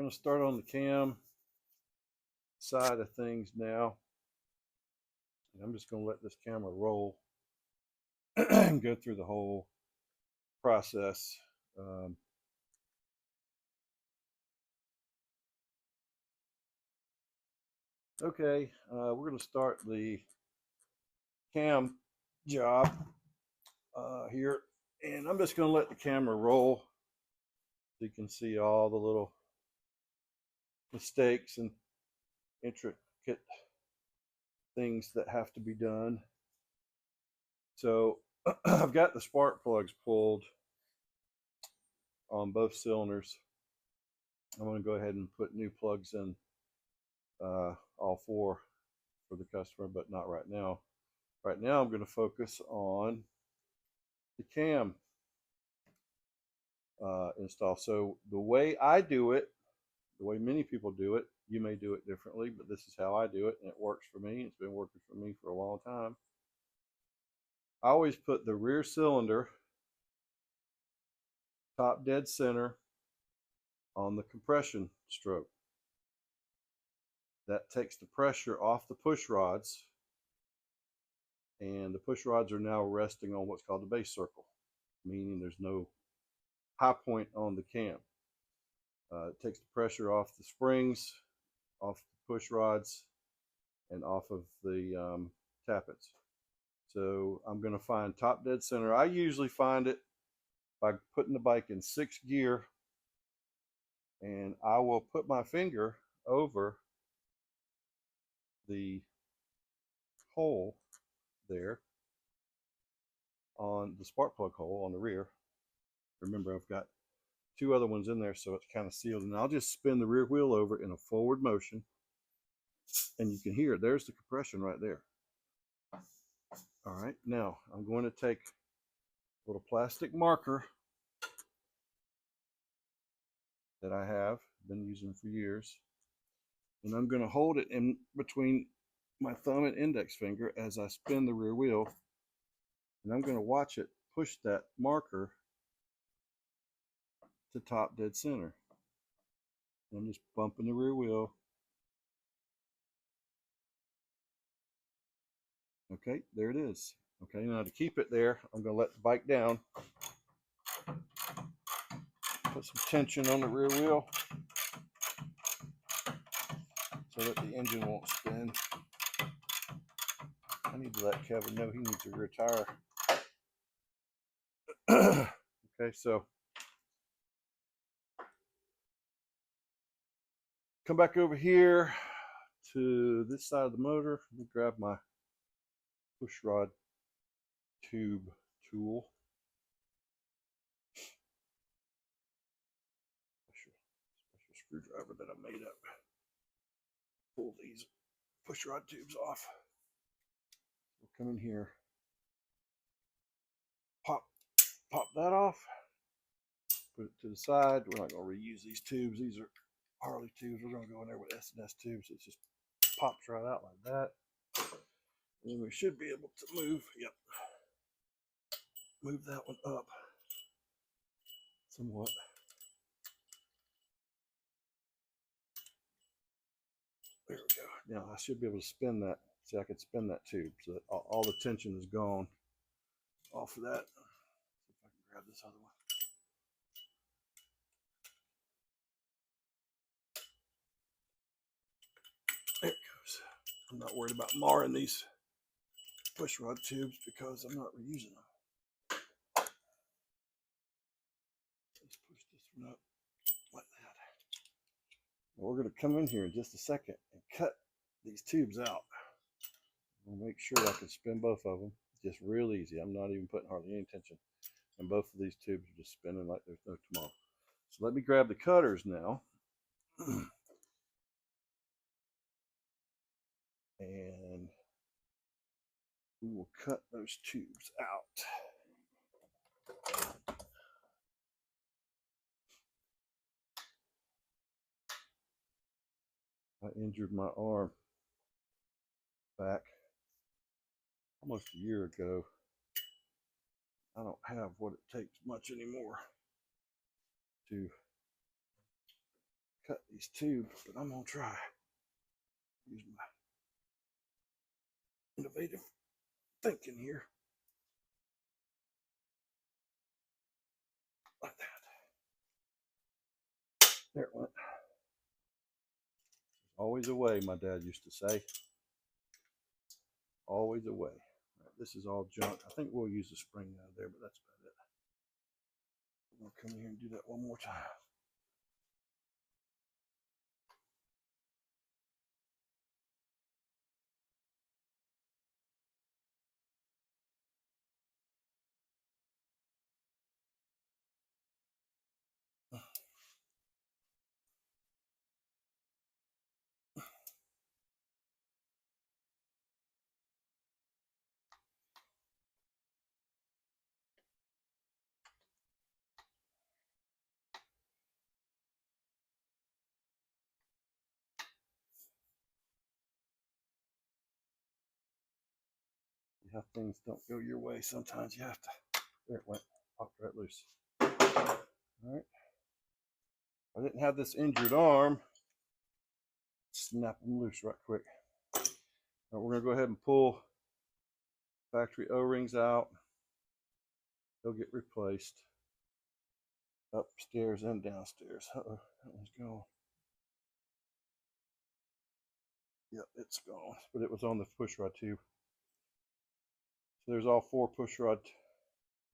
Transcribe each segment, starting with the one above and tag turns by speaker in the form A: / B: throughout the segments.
A: going to start on the cam side of things now. And I'm just going to let this camera roll and go through the whole process. Okay, we're going to start the cam job here, and I'm just going to let the camera roll so you can see all the little mistakes and intricate things that have to be done. So I've got the spark plugs pulled on both cylinders. I'm going to go ahead and put new plugs in all four for the customer, but not right now. Right now I'm going to focus on the cam install. So the way I do it, the way many people do it, you may do it differently, but this is how I do it, and it works for me. It's been working for me for a long time. I always put the rear cylinder top dead center on the compression stroke. That takes the pressure off the push rods, and the push rods are now resting on what's called the base circle, meaning there's no high point on the cam. It takes the pressure off the springs, off the push rods, and off of the tappets. So I'm going to find top dead center. I usually find it by putting the bike in 6th gear, and I will put my finger over the hole there on the spark plug hole on the rear. Remember, I've got 2 other ones in there, so it's kind of sealed, and I'll just spin the rear wheel over in a forward motion, and you can hear there's the compression right there. All right, now I'm going to take a little plastic marker that I have been using for years, and I'm going to hold it in between my thumb and index finger as I spin the rear wheel, and I'm going to watch it push that marker to top dead center. And I'm just bumping the rear wheel. Okay, there it is. Okay, now to keep it there, I'm going to let the bike down. Put some tension on the rear wheel so that the engine won't spin. I need to let Kevin know he needs a rear tire. Okay, so come back over here to this side of the motor. Let me grab my push rod tube tool. Special screwdriver that I made up. Pull these push rod tubes off. We'll come in here, pop that off, put it to the side. We're not going to reuse these tubes. These are Harley tubes. We're going to go in there with S&S tubes. It just pops right out like that. And we should be able to move, move that one up somewhat. There we go. Now I should be able to spin that. See, I could spin that tube so that all the tension is gone off of that. See if I can grab this other one. There it goes. I'm not worried about marring these push rod tubes because I'm not reusing them. Let's push this one up like that. Now we're going to come in here in just a second and cut these tubes out. I'll make sure I can spin both of them. Just real easy. I'm not even putting hardly any tension. And both of these tubes are just spinning like there's no tomorrow. So let me grab the cutters now. And we will cut those tubes out. I injured my arm back almost a year ago. I don't have what it takes much anymore to cut these tubes, but I'm gonna try. Use my innovative thinking here. Like that. There it went. Always a way, my dad used to say. Always a way. Right, this is all junk. I think we'll use the spring out of there, but that's about it. I'm gonna come here and do that one more time. How things don't go your way, sometimes you have to. There it went. Popped right loose. All right. I didn't have this injured arm. Snap them loose right quick. Now we're gonna go ahead and pull factory O-rings out. They'll get replaced upstairs and downstairs. Uh-oh, that one's gone. Yep, it's gone, but it was on the push rod tube. So there's all 4 push rod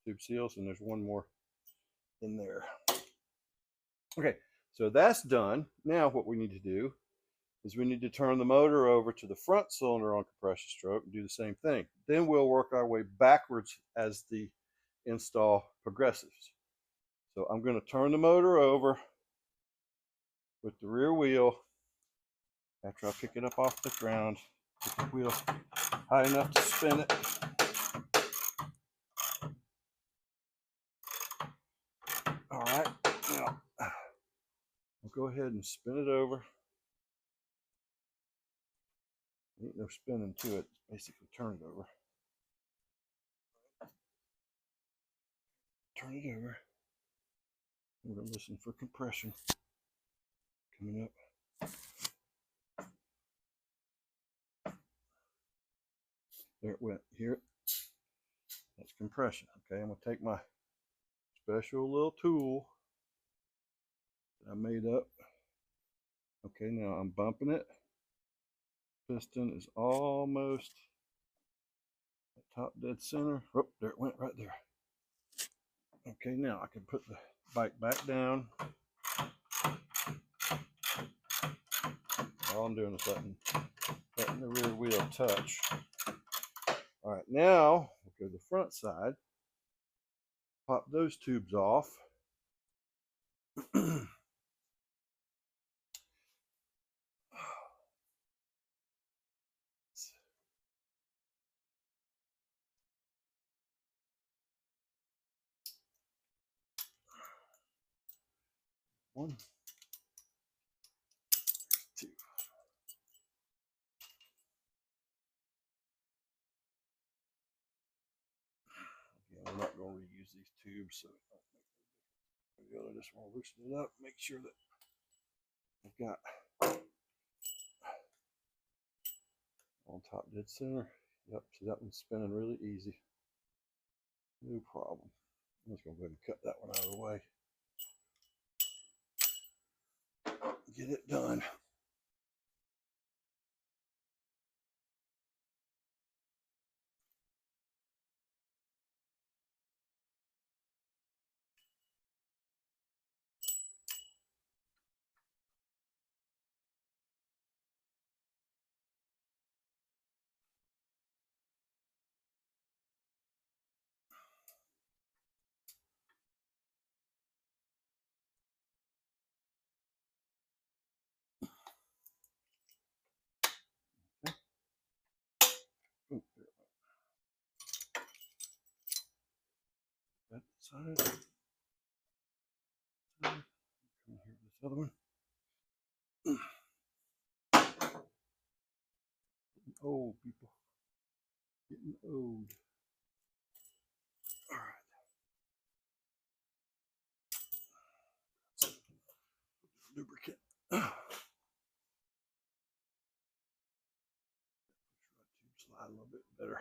A: tube seals, and there's one more in there. Okay, so that's done. Now what we need to do is we need to turn the motor over to the front cylinder on compression stroke and do the same thing. Then we'll work our way backwards as the install progresses. So I'm going to turn the motor over with the rear wheel after I pick it up off the ground. Get the wheel high enough to spin it. All right, now I'll go ahead and spin it over. Ain't no spinning to it, it's basically turn it over. Turn it over. We're going to listen for compression coming up. There it went. Hear it? That's compression. Okay, I'm going to take my special little tool that I made up. Okay, now I'm bumping it. Piston is almost at top dead center. Oh, there it went right there. Okay, now I can put the bike back down. All I'm doing is letting the rear wheel touch. All right, now we'll go to the front side. Pop those tubes off. One, two. Again, I'm not going to reuse these tubes, so I just want to loosen it up, make sure that I've got on top dead center. Yep, see that one's spinning really easy. No problem. I'm just going to go ahead and cut that one out of the way. Get it done. Okay. That side. Come here, this other one. Getting old, people. Getting old. All right. Lubricant Slide a little bit better.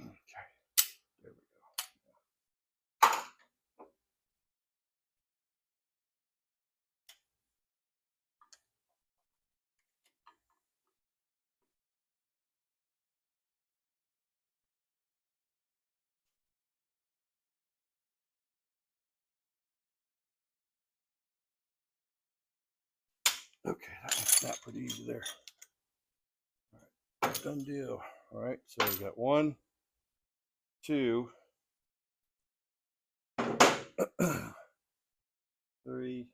A: Okay, there we go. Okay, that was not pretty easy there. All right, done deal. All right, so we got 1, 2, 3,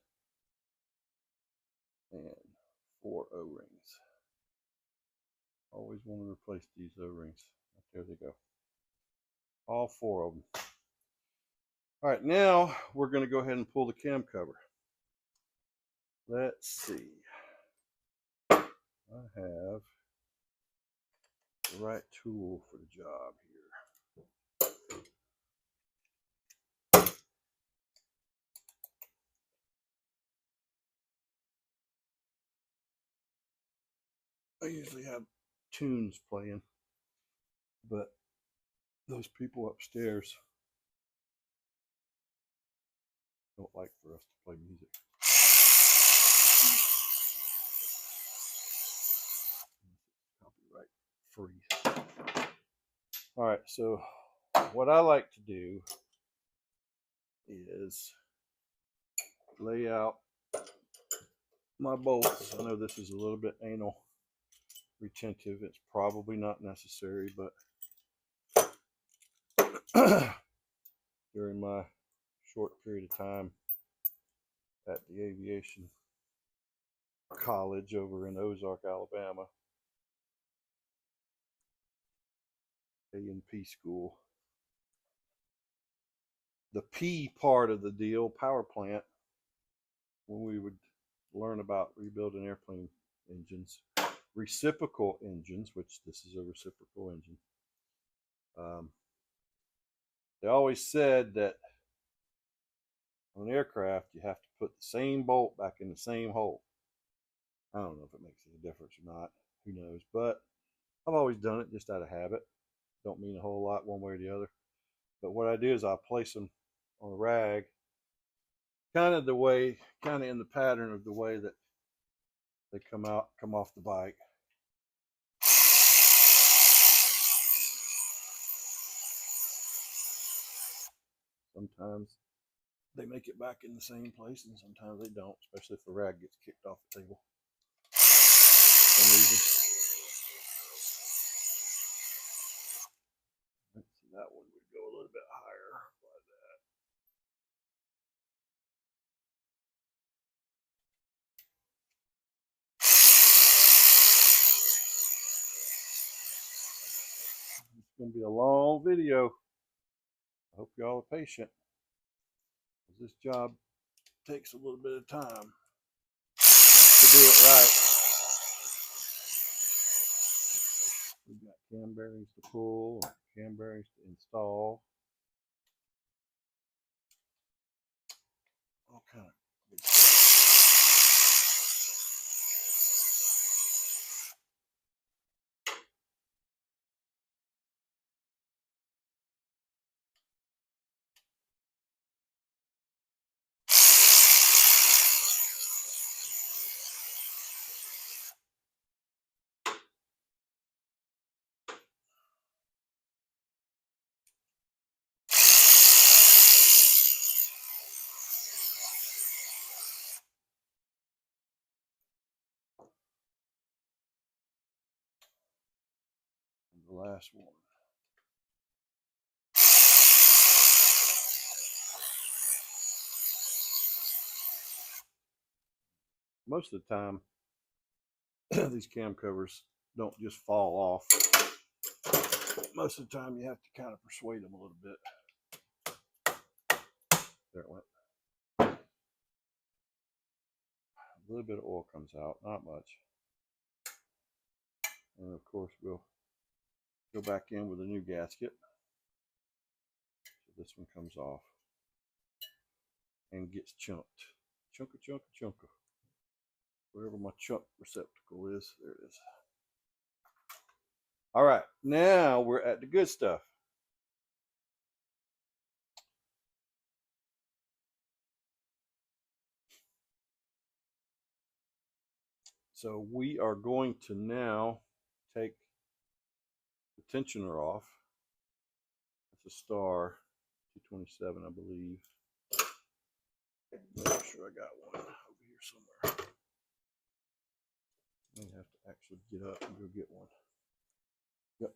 A: and 4 O-rings. Always want to replace these O-rings. There they go. All 4 of them. All right, now we're going to go ahead and pull the cam cover. Let's see. I have the right tool for the job here. I usually have tunes playing, but those people upstairs don't like for us to play music. Copyright free. All right, so what I like to do is lay out my bolts. I know this is a little bit anal retentive. It's probably not necessary, but during my short period of time at the aviation college over in Ozark, Alabama, A&P school, the P part of the deal, power plant, when we would learn about rebuilding airplane engines, reciprocal engines, which this is a reciprocal engine, they always said that on an aircraft you have to put the same bolt back in the same hole. I don't know if it makes any difference or not, who knows, but I've always done it just out of habit. Don't mean a whole lot one way or the other, but what I do is I place them on a rag, kind of in the pattern of the way that they come off the bike. Sometimes they make it back in the same place, and sometimes they don't, especially if the rag gets kicked off the table for some reason. Let's see, that one would go a little bit higher like that. It's going to be a long video. I hope y'all are patient, because this job takes a little bit of time to do it right. We've got cam bearings to pull, cam bearings to install, all kind of good stuff. The last one. Most of the time, these cam covers don't just fall off. Most of the time, you have to kind of persuade them a little bit. There it went. A little bit of oil comes out, not much. And of course, we'll go back in with a new gasket. So this one comes off and gets chunked. Chunka, chunka, chunka. Wherever my chunk receptacle is, there it is. All right, now we're at the good stuff. So we are going to now take the tensioner off. It's a Star 227, I believe. Make sure I got one over here somewhere. I may have to actually get up and go get one. Yep.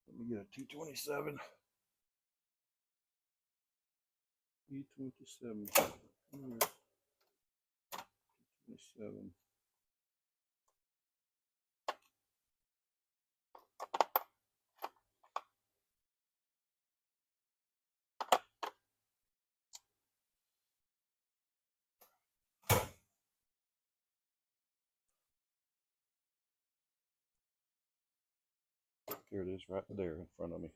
A: Let me get a 227. E27. 227. There it is, right there in front of me.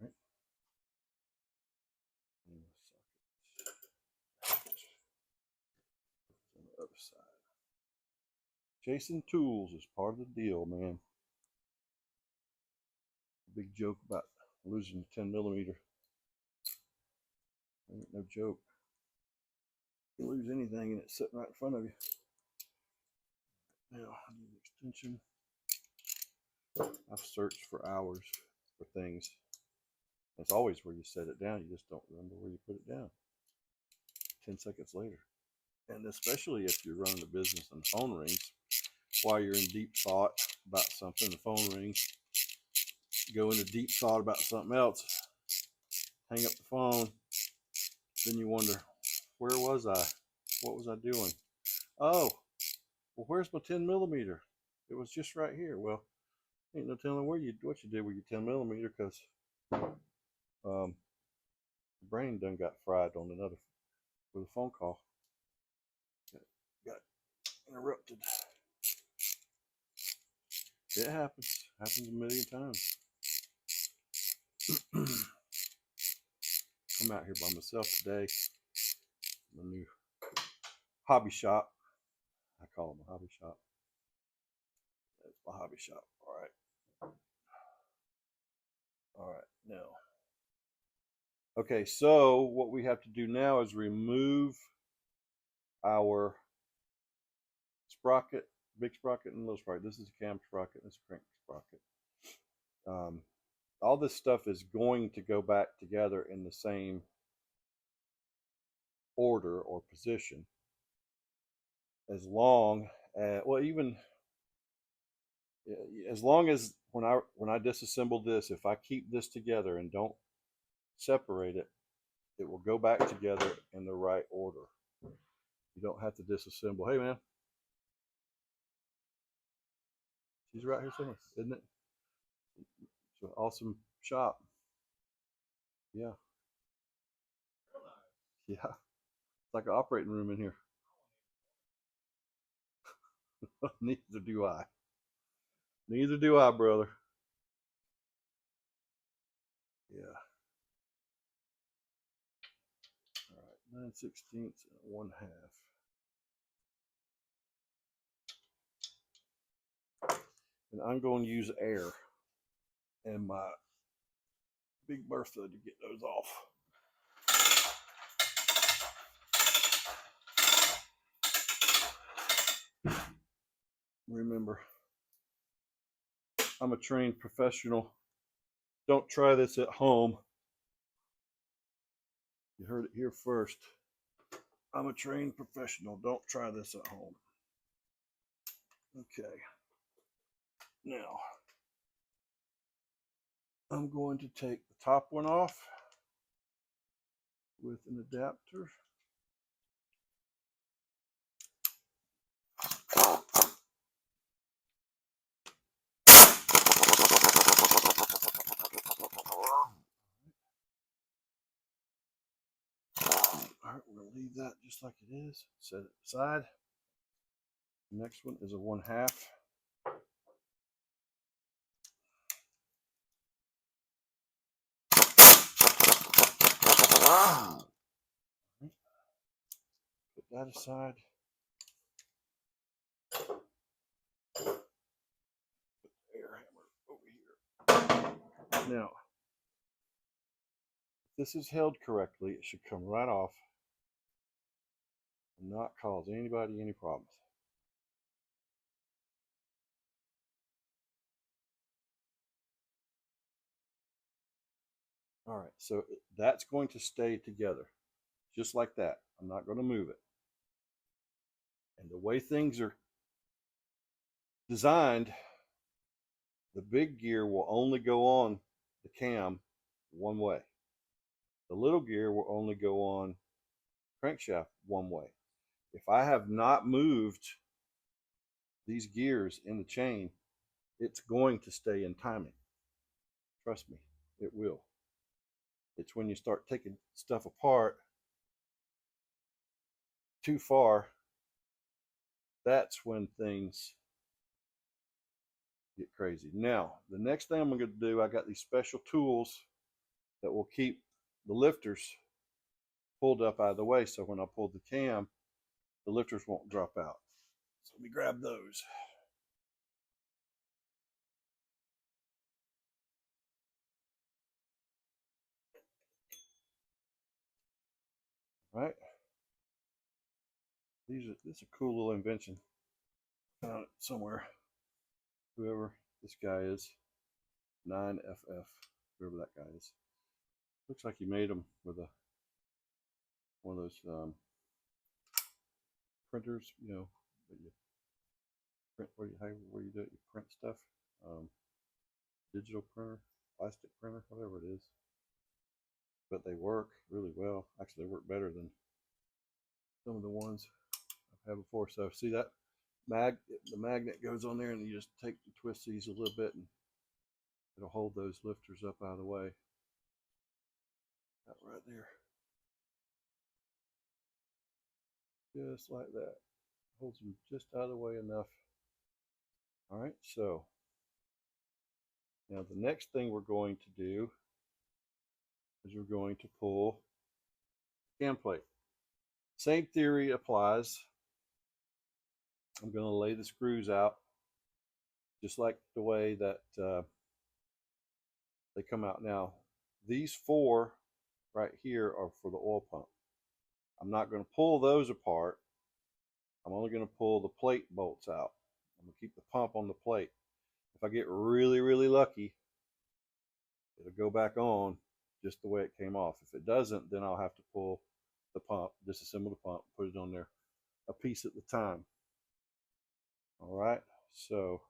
A: Right. On the other side. Chasing tools is part of the deal, man. Big joke about losing 10 millimeter. Ain't no joke. You lose anything and it's sitting right in front of you. Now, I need an extension. I've searched for hours for things. It's always where you set it down. You just don't remember where you put it down. 10 seconds later. And especially if you're running a business and the phone rings, while you're in deep thought about something, the phone rings, go into deep thought about something else, hang up the phone, then you wonder, where was I? What was I doing? Oh, well, where's my 10 millimeter? It was just right here. Well, ain't no telling what you did with your 10 millimeter, because the brain done got fried on another with a phone call. Got interrupted. It happens. Happens a million times. I'm out here by myself today. My new hobby shop. I call it my hobby shop. That's my hobby shop. All right. All right. Now. Okay, so what we have to do now is remove our sprocket, big sprocket and little sprocket. This is a cam sprocket, this is a crank sprocket. All this stuff is going to go back together in the same order or position, as long as, well, even as long as when I disassemble this, if I keep this together and don't separate it, it will go back together in the right order. You don't have to disassemble. Hey, man. She's right here somewhere, isn't it? It's an awesome shop. Yeah. Yeah. It's like an operating room in here. Neither do I. Neither do I, brother. Yeah. All right. 9/16 and 1/2. And I'm going to use air and my Big Bertha to get those off. Remember, I'm a trained professional. Don't try this at home. You heard it here first. I'm a trained professional. Don't try this at home. Okay. Now, I'm going to take the top one off with an adapter. All All right, we're going to leave that just like it is. Set it aside. The next one is a 1/2. Put that aside. Put the air hammer over here. Now, if this is held correctly, it should come right off and not cause anybody any problems. All right, so that's going to stay together, just like that. I'm not going to move it. And the way things are designed, the big gear will only go on the cam one way. The little gear will only go on crankshaft one way. If I have not moved these gears in the chain, it's going to stay in timing. Trust me, it will. It's when you start taking stuff apart too far, that's when things get crazy. Now, the next thing I'm going to do, I got these special tools that will keep the lifters pulled up out of the way, so when I pull the cam, the lifters won't drop out. So let me grab those. All right. This is a cool little invention. Found it somewhere. Whoever this guy is, 9FF, whoever that guy is. Looks like he made them with one of those printers, you know, that you print where you do it, you print stuff. Digital printer, plastic printer, whatever it is. But they work really well. Actually, they work better than some of the ones I've had before. So see that the magnet goes on there, and you just twist these a little bit, and it'll hold those lifters up out of the way. That right there. Just like that. Holds them just out of the way enough. All right, so now the next thing we're going to do is we're going to pull cam plate. Same theory applies. I'm going to lay the screws out just like the way that they come out. Now, these 4 right here are for the oil pump. I'm not going to pull those apart. I'm only going to pull the plate bolts out. I'm going to keep the pump on the plate. If I get really, really lucky, it'll go back on just the way it came off. If it doesn't, then I'll have to pull the pump, disassemble the pump, put it on there a piece at a time. All right, so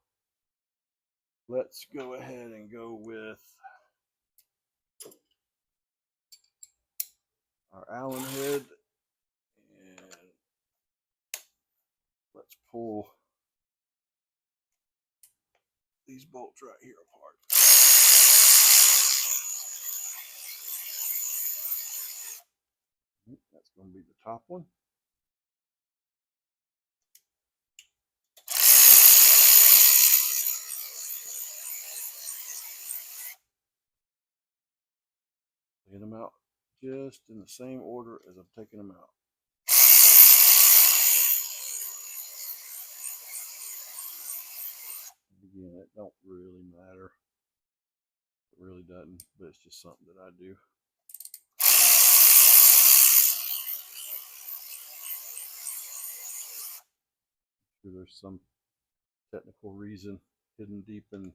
A: let's go ahead and go with our Allen head, and let's pull these bolts right here apart. That's going to be the top one. Get them out just in the same order as I'm taking them out. Again, it don't really matter. It really doesn't, but it's just something that I do. I'm sure there's some technical reason hidden deep in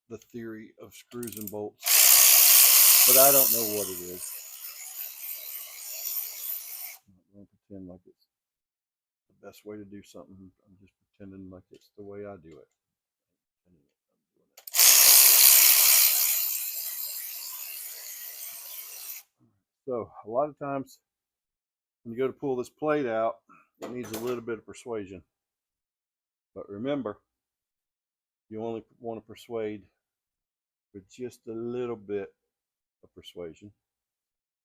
A: the theory of screws and bolts, but I don't know what it is. I'm not going to pretend like it's the best way to do something. I'm just pretending like it's the way I do it. So a lot of times when you go to pull this plate out, it needs a little bit of persuasion. But remember, you only want to persuade with just a little bit of persuasion,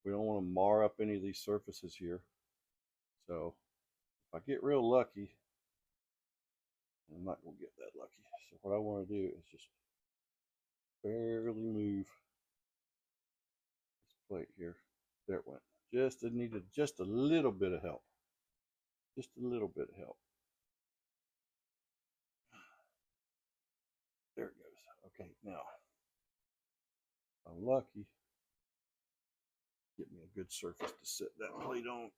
A: We don't want to mar up any of these surfaces here. So if I get real lucky, I'm not going to get that lucky. So what I want to do is just barely move this plate here. There it went. Just it needed just a little bit of help. Just a little bit of help. There it goes. Okay, now if I'm lucky, get me a good surface to set that plate on,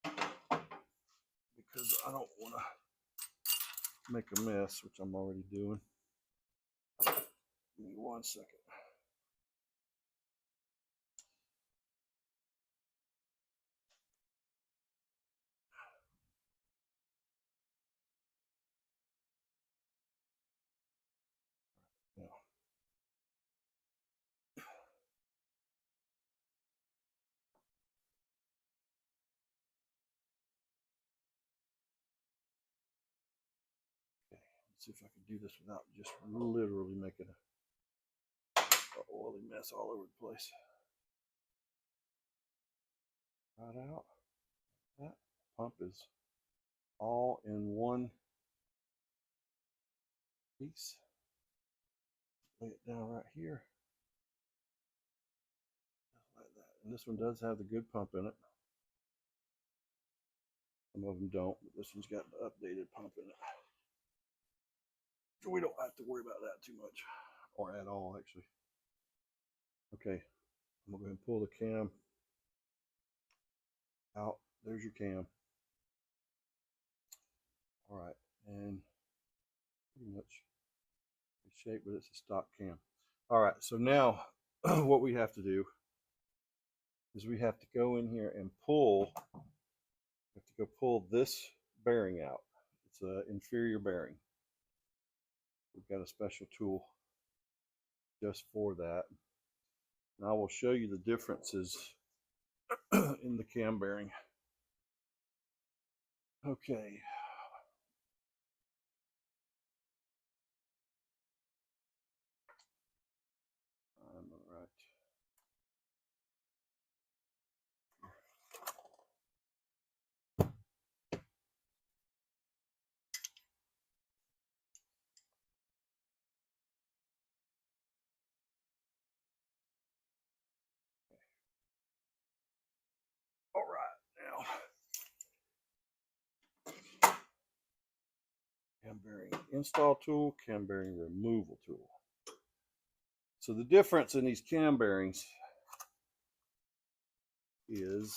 A: because I don't want to make a mess, which I'm already doing. Give me 1 second. Now, okay, let's see if I can do this without just literally making an oily mess all over the place. Right out. That pump is all in one piece. Lay it down right here. Just like that. And this one does have the good pump in it. Some of them don't, but this one's got the updated pump in it. So we don't have to worry about that too much, or at all, actually. Okay, I'm gonna go ahead and pull the cam out. There's your cam. All right, and pretty much the shape, but it's a stock cam. All right, so now what we have to do is we have to go in here and pull. We have to go pull this bearing out. It's an inferior bearing. We've got a special tool just for that. And I will show you the differences in the cam bearing. Okay. I'm all right. All right, now cam bearing install tool, cam bearing removal tool. So the difference in these cam bearings is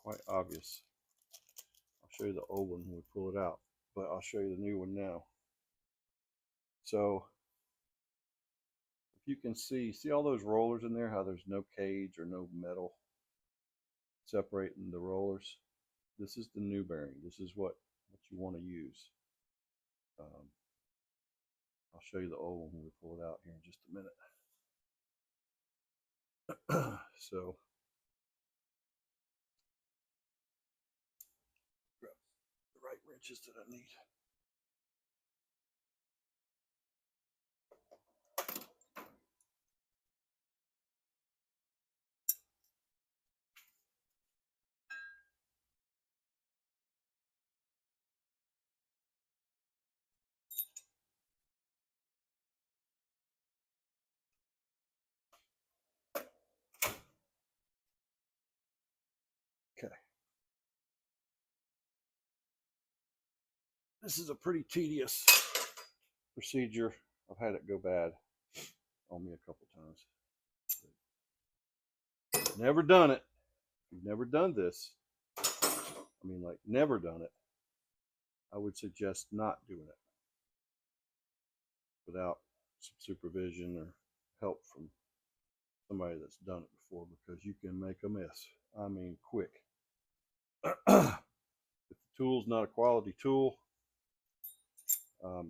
A: quite obvious. I'll show you the old one when we pull it out, but I'll show you the new one now. So if you can see all those rollers in there, how there's no cage or no metal separating the rollers. This is the new bearing. This is what you want to use. I'll show you the old one when we pull it out here in just a minute. So grab the right wrenches that I need. Okay. This is a pretty tedious procedure. I've had it go bad on me a couple times. Never done it. If you've never done this, I mean, like never done it, I would suggest not doing it without some supervision or help from somebody that's done it before, because you can make a mess. I mean, quick. If the tool's not a quality tool,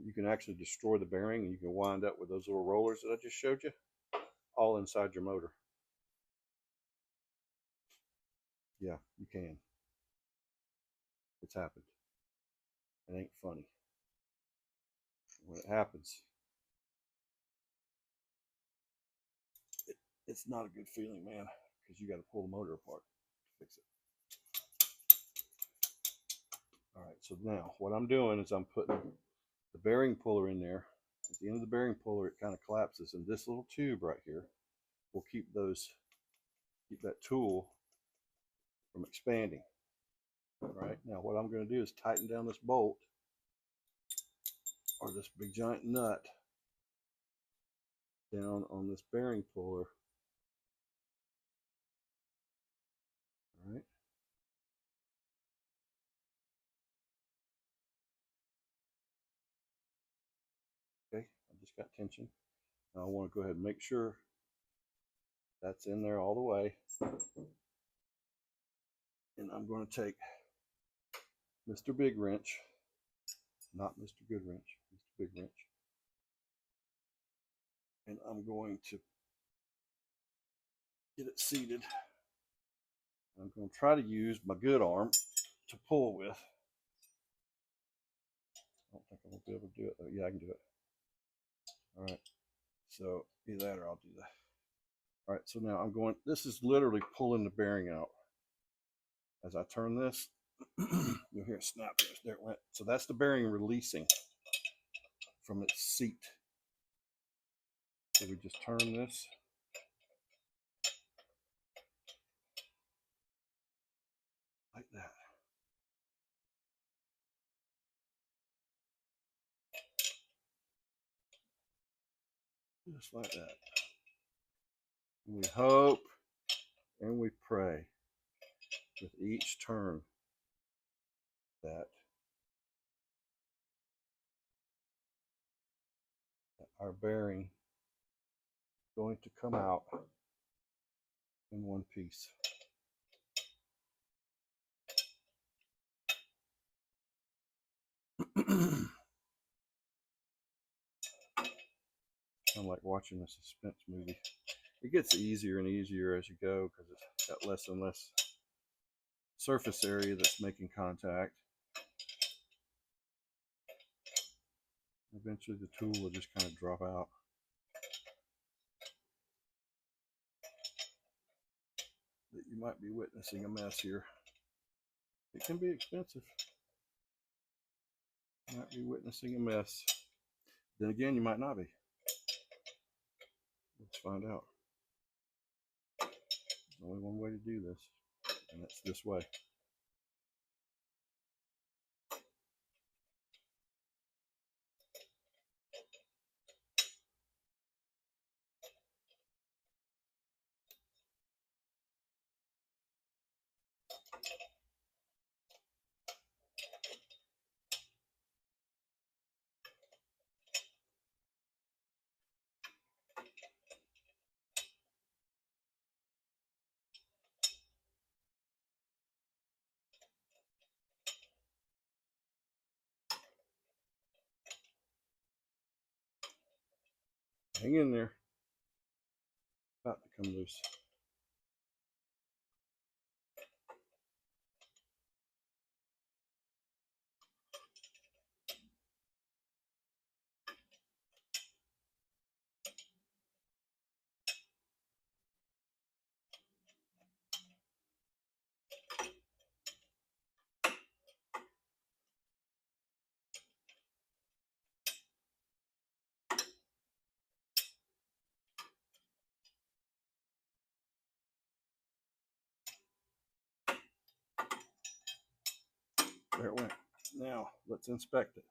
A: you can actually destroy the bearing, and you can wind up with those little rollers that I just showed you all inside your motor. Yeah, you can. It's happened. It ain't funny. When it happens, it's not a good feeling, man, because you got to pull the motor apart to fix it. All right, so now what I'm doing is I'm putting the bearing puller in there. At the end of the bearing puller, it kind of collapses, and this little tube right here will keep that tool from expanding. All right, now what I'm going to do is tighten down this bolt, or this big giant nut, down on this bearing puller. All right. Okay, I just got tension. Now I want to go ahead and make sure that's in there all the way. And I'm going to take Mr. Big Wrench, not Mr. Good Wrench, Mr. Big Wrench, and I'm going to get it seated. I'm going to try to use my good arm to pull with. I don't think I'm going to be able to do it though. Yeah, I can do it. All right, so either that or I'll do that. All right, so now I'm going, this is literally pulling the bearing out. As I turn this, you'll hear a snap. There it went. So that's the bearing releasing from its seat. So we just turn this. Like that. Just like that. And we hope and we pray with each turn that our bearing is going to come out in one piece. Kind of like watching a suspense movie. It gets easier and easier as you go because it's got less and less surface area that's making contact. Eventually the tool will just kind of drop out. But you might be witnessing a mess here. It can be expensive. You might be witnessing a mess. Then again, you might not be. Let's find out. There's only one way to do this, and that's this way. Hang in there. About to come loose. There it went. Now, let's inspect it.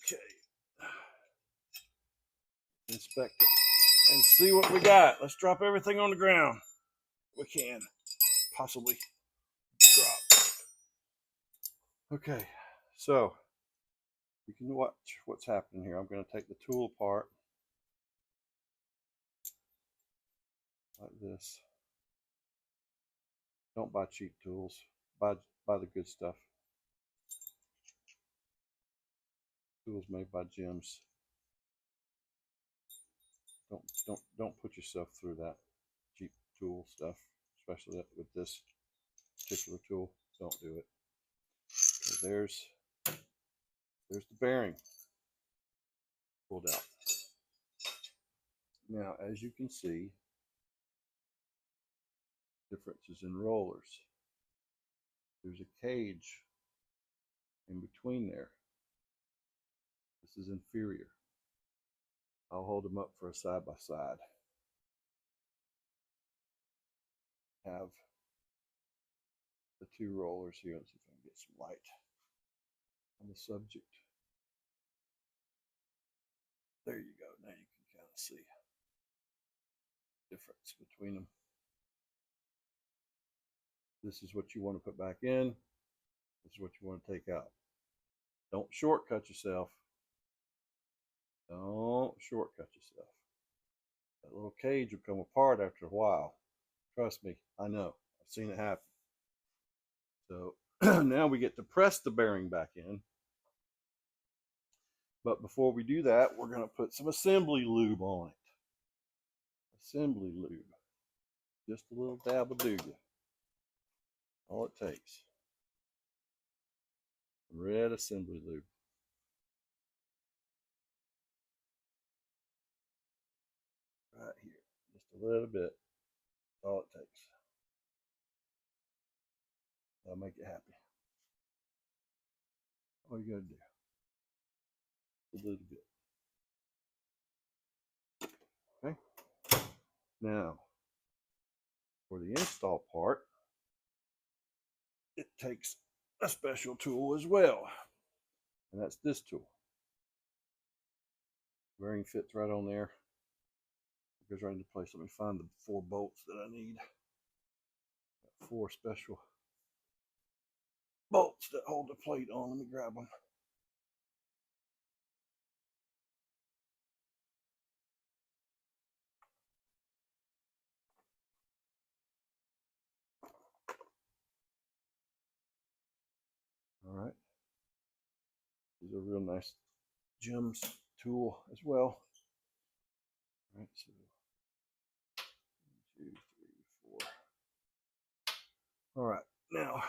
A: Okay. Inspect it and see what we got. Let's drop everything on the ground we can possibly drop. Okay, so you can watch what's happening here. I'm going to take the tool apart like this. Don't buy cheap tools. Buy the good stuff. Tools made by gyms. Don't put yourself through that cheap tool stuff, especially with this particular tool. Don't do it. So there's the bearing pulled out. Now, as you can see, differences in rollers. There's a cage in between there. This is inferior. I'll hold them up for a side by side. Have the two rollers here. Let's see if I can get some light on the subject. There you go. Now you can kind of see the difference between them. This is what you want to put back in. This is what you want to take out. Don't shortcut yourself. Don't shortcut yourself. That little cage will come apart after a while. Trust me, I know. I've seen it happen. So now we get to press the bearing back in. But before we do that, we're going to put some assembly lube on it. Assembly lube. Just a little dab will do you. All it takes. Red assembly lube. Right here. Just a little bit. That's all it takes. That'll make you happy. All you gotta do. A little bit. Okay. Now, for the install part, it takes a special tool as well. And that's this tool. Bearing fits right on there. It goes right into place. Let me find the 4 bolts that I need. Got 4 special bolts that hold the plate on. Let me grab them. All right. This is a real nice gems tool as well. All right, so 1, 2, 3, 4. All right, now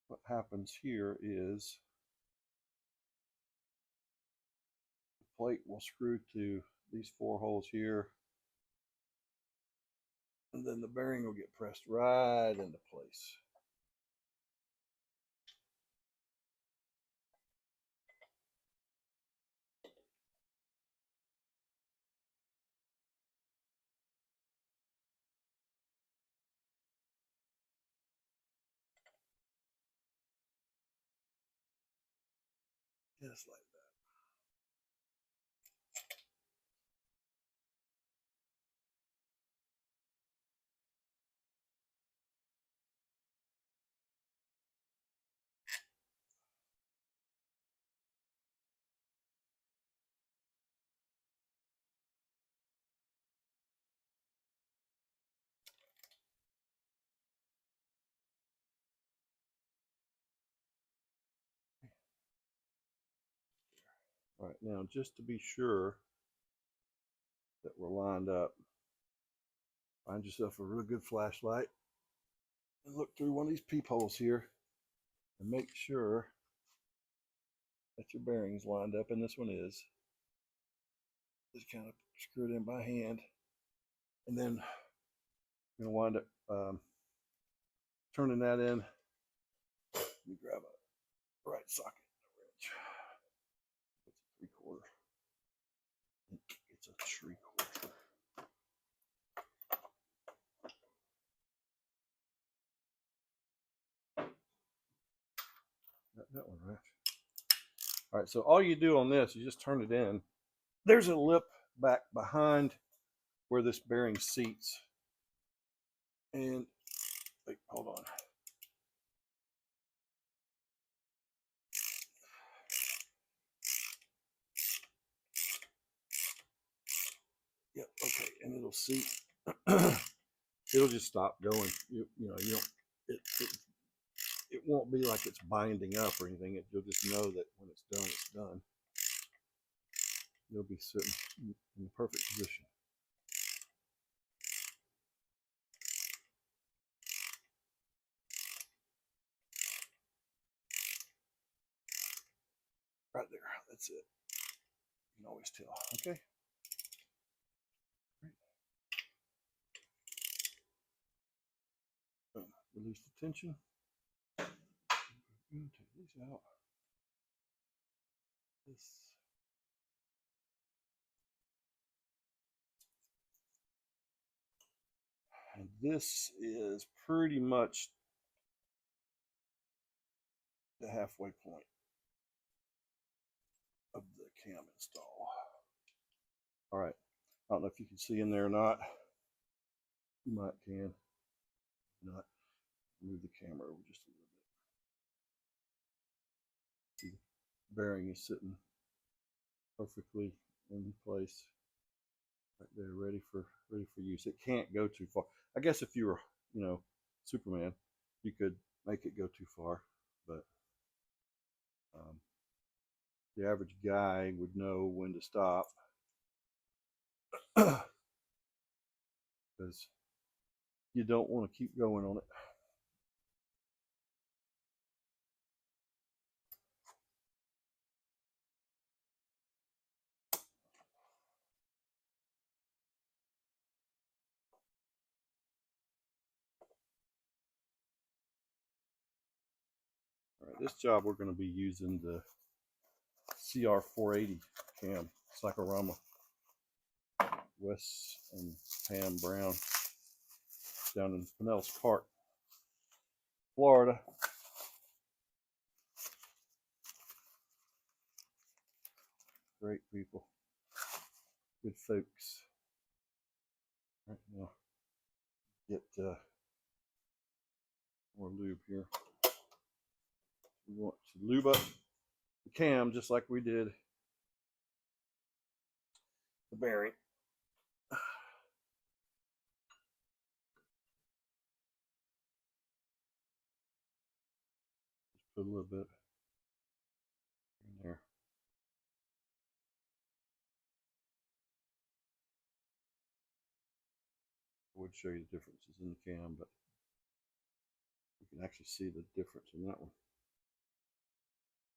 A: what happens here is the plate will screw to these 4 holes here, and then the bearing will get pressed right into place. Just like that. All right, now just to be sure that we're lined up, find yourself a real good flashlight and look through one of these peepholes here and make sure that your bearing's lined up, and this one is. Just kind of screw it in by hand, and then I'm going to wind up turning that in. Let me grab a right socket wrench. It's a 3/4. It's a 3/4. That one, right? All right, so all you do on this, you just turn it in. There's a lip back behind where this bearing seats. And, wait, hold on. Yep, okay, and it'll seat. It'll just stop going. You know, you don't, it won't be like it's binding up or anything. You'll just know that when it's done, it's done. You'll be sitting in the perfect position. Right there, that's it. You can always tell, okay? Release the tension. Take these out. And this is pretty much the halfway point of the cam install. All right, I don't know if you can see in there or not. You might can. Not. Move the camera over just a little bit. See, the bearing is sitting perfectly in place right there, ready for use. It can't go too far. I guess if you were, you know, Superman, you could make it go too far, but the average guy would know when to stop, because you don't want to keep going on it. All right, this job we're going to be using the CR480 cam, Cyclorama, Wes and Pam Brown, down in Pinellas Park, Florida. Great people, good folks. Right now, get more lube here. We want to lube up the cam just like we did the bearing. Just put a little bit in there. I would show you the differences in the cam, but you can actually see the difference in that one.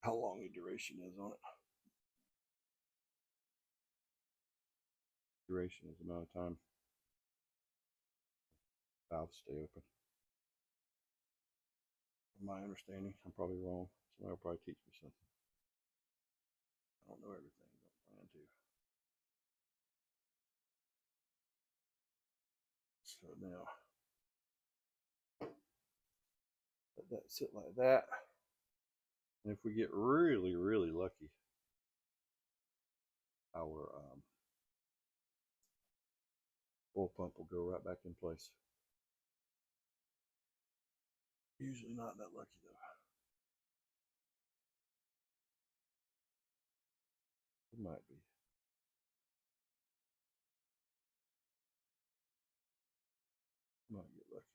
A: How long the duration is on it. Duration is the amount of time valves stay open. From my understanding, I'm probably wrong. Somebody will probably teach me something. I don't know everything. Don't plan to. So now, let that sit like that. And if we get really, really lucky, our oil pump will go right back in place. Usually not that lucky though. It might be. Might get lucky.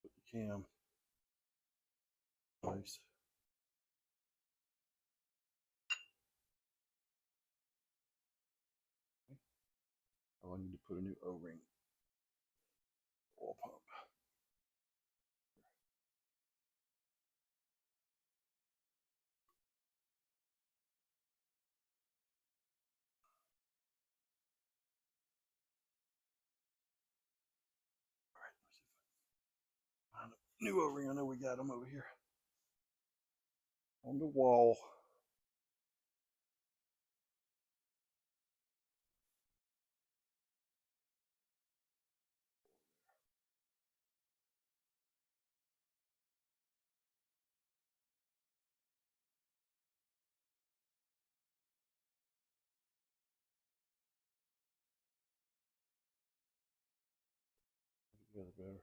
A: Put the cam in place. Oh, I need to put a new O-ring oil pump. All right, let's see if I can find a new O-ring. I know we got them over here on the wall. Together better.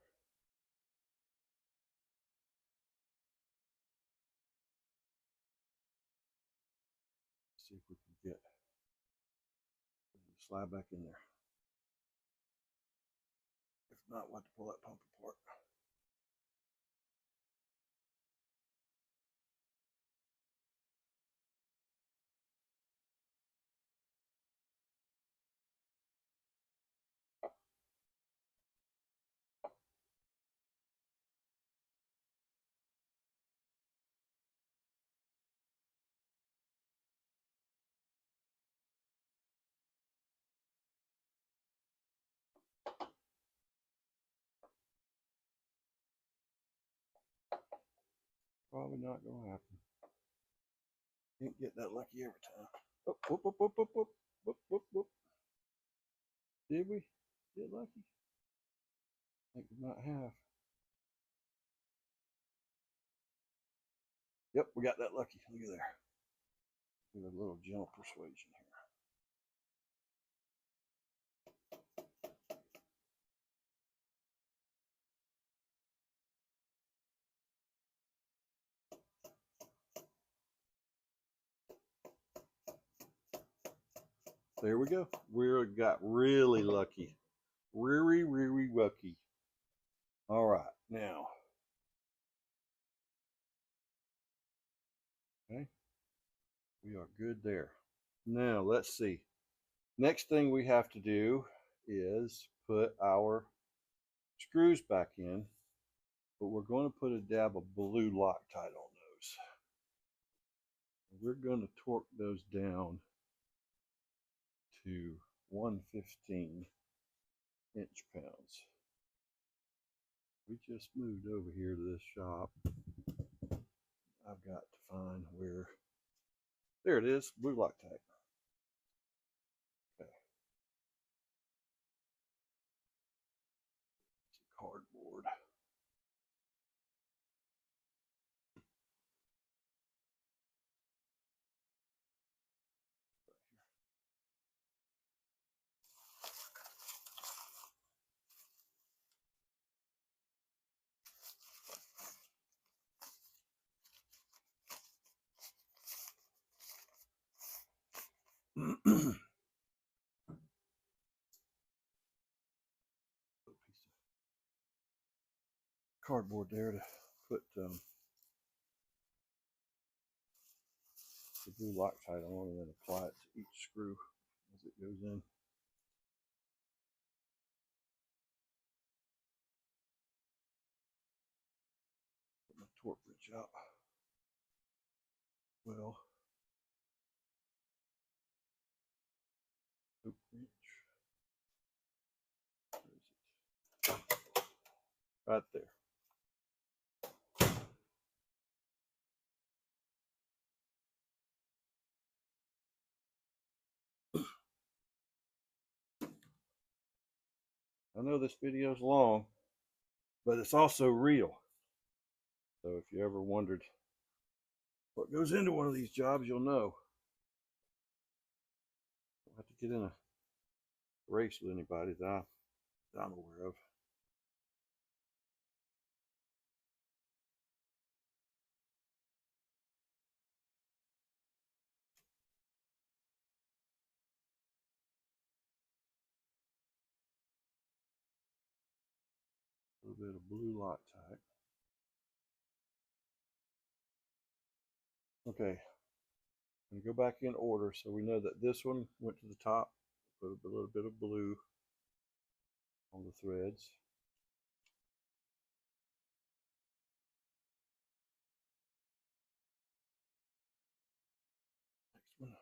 A: See if we can get slide back in there. If not, we'll have to pull that pump apart. Probably not going to happen. Can't get that lucky every time. Oh, whoop, whoop, whoop, whoop, whoop, whoop, whoop, whoop. Did we get lucky? I think we might have. Yep, we got that lucky. Look at there. Give it a little gentle persuasion here. There we go. We got really lucky. Really lucky. All right, now. Okay, we are good there. Now, let's see. Next thing we have to do is put our screws back in, but we're going to put a dab of blue Loctite on those. We're going to torque those down to 115 inch-pounds. We just moved over here to this shop. I've got to find where, there it is, blue Loctite. Okay. It's cardboard. Cardboard there to put the blue Loctite on and then apply it to each screw as it goes in. Put my torque wrench out. Well, torque wrench. Where is it? Right there. I know this video is long, but it's also real. So if you ever wondered what goes into one of these jobs, you'll know. Don't have to get in a race with anybody that I'm aware of. A little bit of blue Loctite. Okay, I'm going to go back in order so we know that this one went to the top. Put a little bit of blue on the threads. Next one.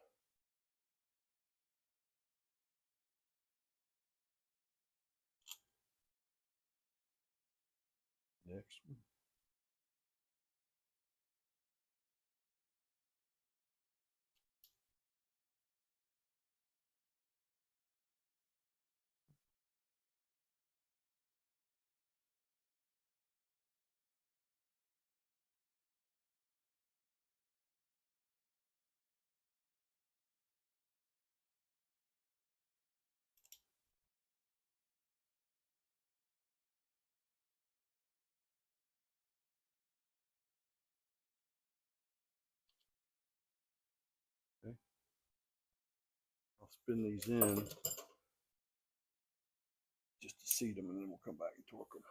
A: Next one. Okay. I'll spin these in just to seat them, and then we'll come back and torque them.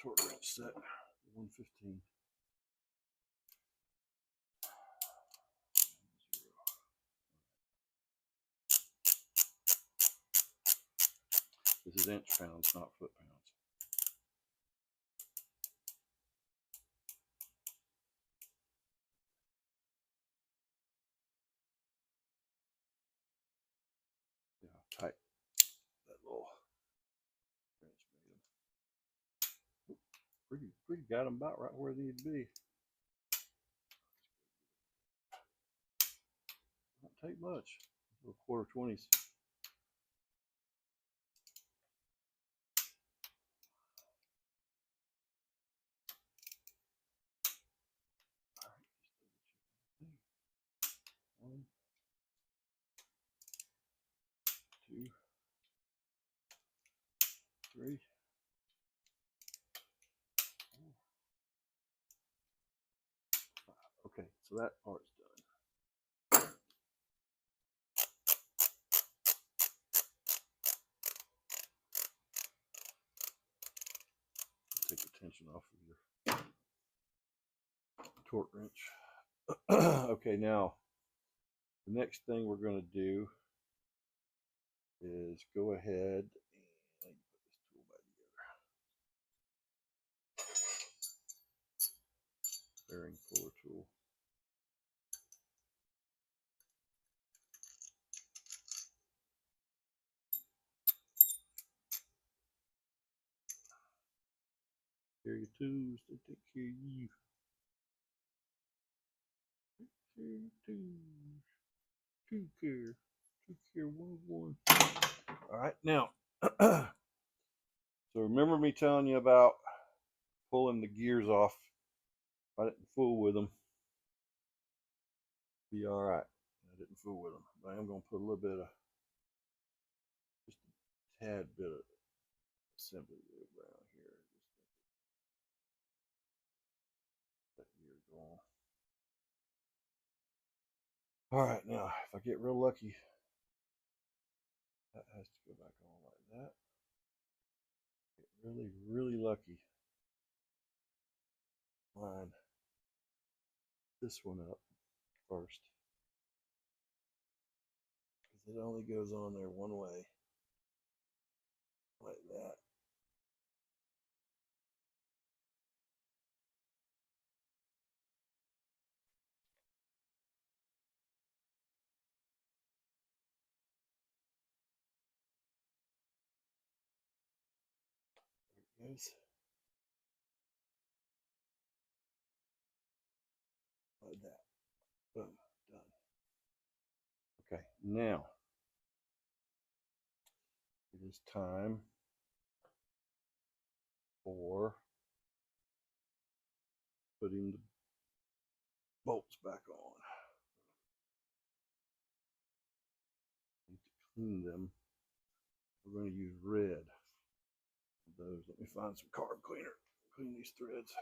A: torque wrench set, 115. This is inch pounds, not foot pounds. Yeah, tight. That little wrench made them. Pretty got them about right where they need to be. Not take much. Little quarter 20s. One, two, three, four, five. Okay, so that part's done. Take the tension off of your torque wrench. Okay, now the next thing we're going to do is go ahead and put this tool back together. Bearing puller tool. Care of your tools, they take care of you. Take care of your tools. Tool care. Tool care 101. Alright, now, so remember me telling you about pulling the gears off. I didn't fool with them. Be alright. I didn't fool with them. But I am going to put a little bit of, just a tad bit of assembly around here. Just let gear go on. Alright, now, if I get real lucky, that has to go back on like that. Get really lucky. Line this one up first, because it only goes on there one way, like that. There it goes. Like that. Boom. Done. Okay, now it is time for putting the bolts back on. Need to clean them. We're going to use red. Those. Let me find some carb cleaner. Clean these threads.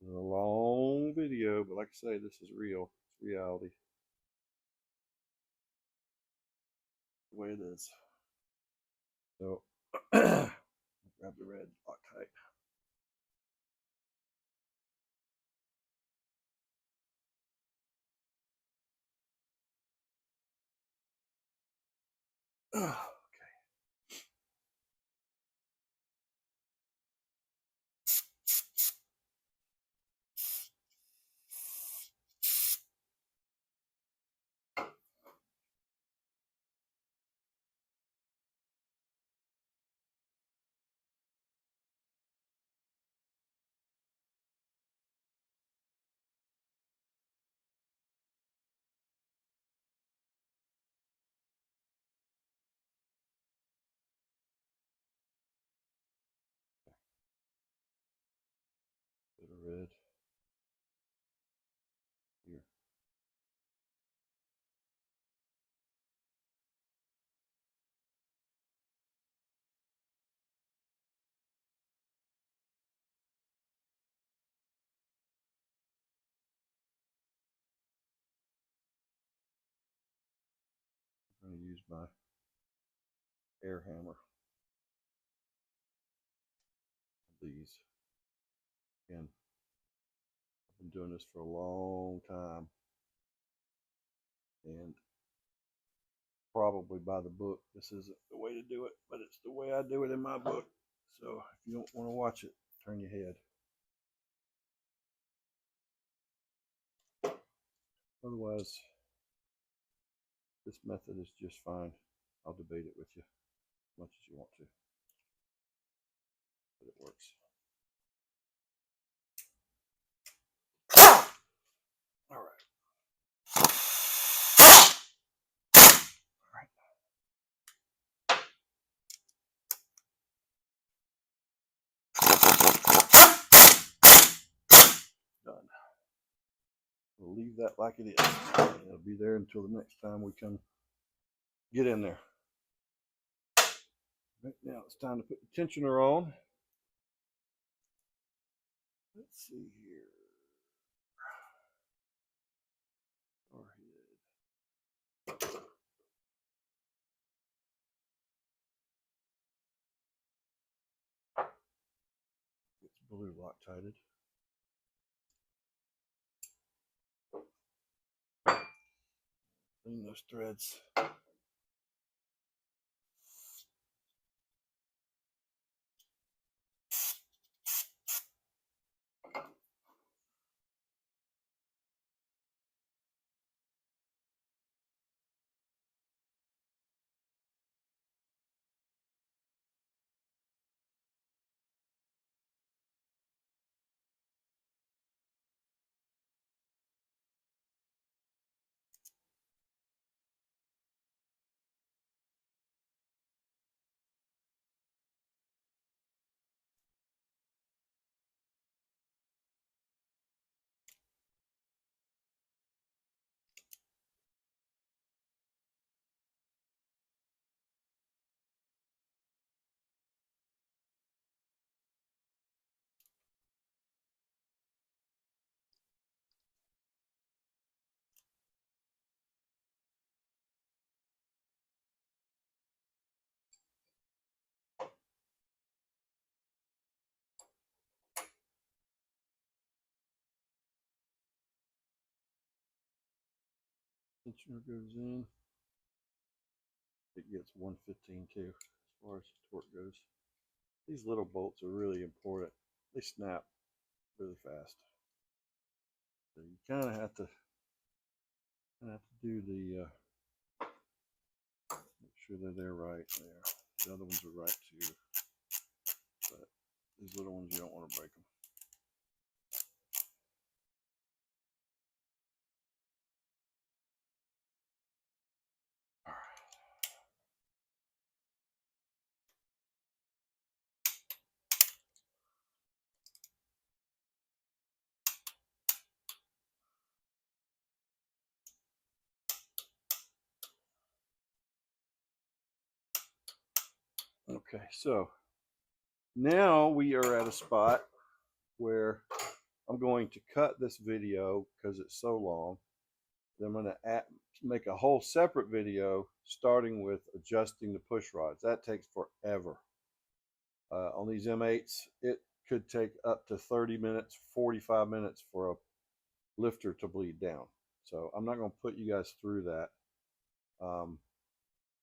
A: It's a long video, but like I say, this is real. It's reality. The way it is. So grab the red Loctite. use my air hammer. These. And I've been doing this for a long time, and probably by the book. This isn't the way to do it, but it's the way I do it in my book. So if you don't want to watch it, turn your head. Otherwise, this method is just fine. I'll debate it with you as much as you want to, but it works. All right. Done. We'll leave that like it is. It'll be there until the next time we come get in there. Right now it's time to put the tensioner on. Let's see here. It's blue Loctited. Clean those threads. Tensioner goes in. It gets 115 too, as far as torque goes. These little bolts are really important. They snap really fast. So you kind of have to do the make sure that they're right there. The other ones are right too, but these little ones you don't want to break them. Okay, so now we are at a spot where I'm going to cut this video because it's so long. Then I'm going to make a whole separate video starting with adjusting the push rods. That takes forever. On these M8s, it could take up to 30 minutes, 45 minutes for a lifter to bleed down. So I'm not going to put you guys through that.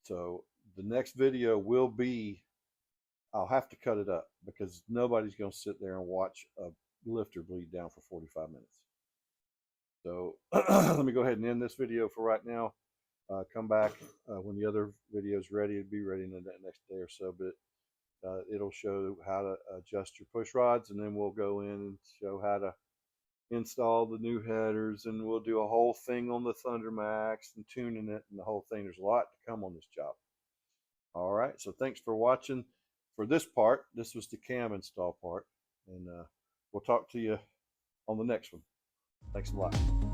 A: So the next video will be, I'll have to cut it up because nobody's going to sit there and watch a lifter bleed down for 45 minutes. So let me go ahead and end this video for right now. Come back when the other video is ready. It'll be ready in the next day or so, but it'll show how to adjust your push rods, and then we'll go in and show how to install the new headers, and we'll do a whole thing on the Thunder Max and tuning it and the whole thing. There's a lot to come on this job. All right, so thanks for watching for this part. This was the cam install part, and we'll talk to you on the next one. Thanks a lot.